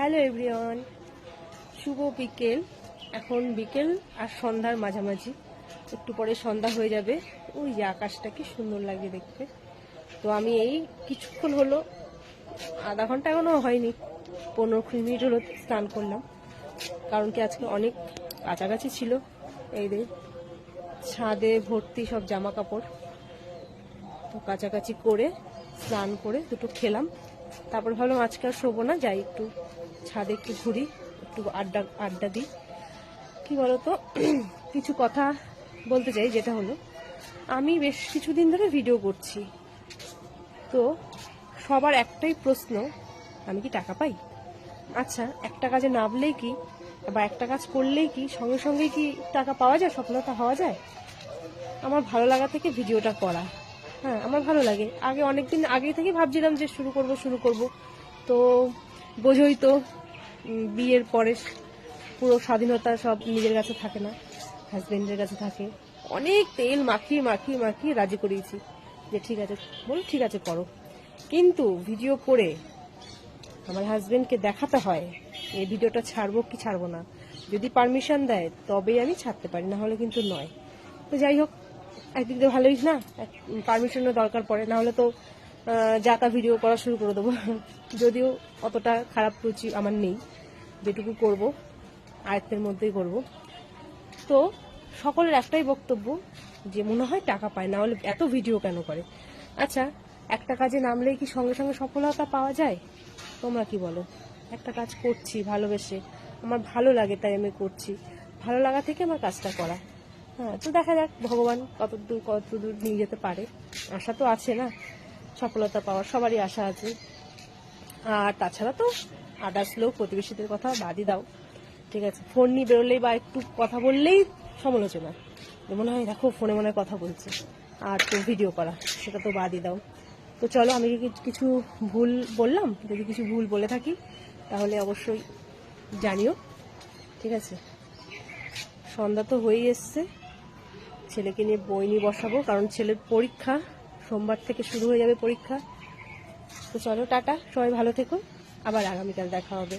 Hello everyone, শুভ বিকেল। এখন বিকেল আর সন্ধ্যার মাঝামাঝি, একটু পরে সন্ধ্যা হয়ে যাবে। ওই যে আকাশটা কি সুন্দর লাগে দেখতে। তো আমি এই কিছুক্ষণ হলো, আধা ঘন্টা এখনো হয়নি, 15-20 মিনিট হলো স্নান করলাম। কারণ কি আজকে অনেক কাছাকাছি ছিল। এই যে ছাদে ভর্তি সব জামা কাপড়, তো কাছাকাছি করে স্নান করে দুটো খেলাম। তারপর ভাবলাম আজকে আর শোবো না, যাই একটু ছাদে একটু ঘুরি, একটু আড্ডা দিই। কি বলতো, কিছু কথা বলতে চাই, যেটা হলো আমি বেশ কিছুদিন ধরে ভিডিও করছি। তো সবার একটাই প্রশ্ন, আমি কি টাকা পাই? আচ্ছা, একটা কাজে নামলেই কি বা একটা কাজ করলেই কি সঙ্গে সঙ্গে কি টাকা পাওয়া যায়, সফলতা হওয়া যায়? আমার ভালো লাগা থেকে ভিডিওটা করা। হ্যাঁ, আমার ভালো লাগে। আগে অনেকদিন আগে থেকে ভাবছিলাম যে শুরু করব। তো বোঝোই তো, বিয়ের পরে পুরো স্বাধীনতা সব নিজের কাছে থাকে না, হাজবেন্ডের কাছে থাকে। অনেক তেল মাখিয়ে রাজি করিয়েছি যে ঠিক আছে, ঠিক আছে করো। কিন্তু ভিডিও করে আমার হাজবেন্ডকে দেখাতে হয় এই ভিডিওটা ছাড়বো কি ছাড়বো না। যদি পারমিশন দেয় তবেই আমি ছাড়তে পারি, না হলে কিন্তু নয়। তো যাই হোক, একদিক দিয়ে ভালোই না, পারমিশনের দরকার পড়ে, না হলে তো যাতা ভিডিও করা শুরু করে দেবো। যদিও অতটা খারাপ রুচি আমার নেই, যেটুকু করব আয়ত্তের মধ্যেই করব। তো সকলের একটাই বক্তব্য যে মনে হয় টাকা পায়, না হলে এত ভিডিও কেন করে। আচ্ছা, একটা কাজে নামলেই কি সঙ্গে সঙ্গে সফলতা পাওয়া যায়? তোমরা কি বলো? একটা কাজ করছি ভালোবেসে, আমার ভালো লাগে তাই আমি করছি, ভালো লাগা থেকে আমার কাজটা করা। হ্যাঁ, তো দেখা যাক ভগবান কতদূর নিয়ে যেতে পারে। আশা তো আছে না, সফলতা পাওয়ার সবারই আশা আছে। আর তাছাড়া তো আদার্স লোক, প্রতিবেশীদের কথা বাদই দাও, ঠিক আছে। ফোন নিয়ে বেরোলেই বা একটু কথা বললেই সমালোচনা, মনে হয় দেখো ফোনে মনে কথা বলছে, আর তো ভিডিও করা সেটা তো বাদই দাও। তো চলো, আমি কিছু ভুল বললাম, যদি কিছু ভুল বলে থাকি তাহলে অবশ্যই জানিও, ঠিক আছে। সন্ধ্যা তো হয়েই এসছে, ছেলেকে নিয়ে বই নিয়ে বসাবো, কারণ ছেলের পরীক্ষা সোমবার থেকে শুরু হয়ে যাবে পরীক্ষা। তো চলো, টাটা, সবাই ভালো থেকো, আবার আগামীকাল দেখা হবে।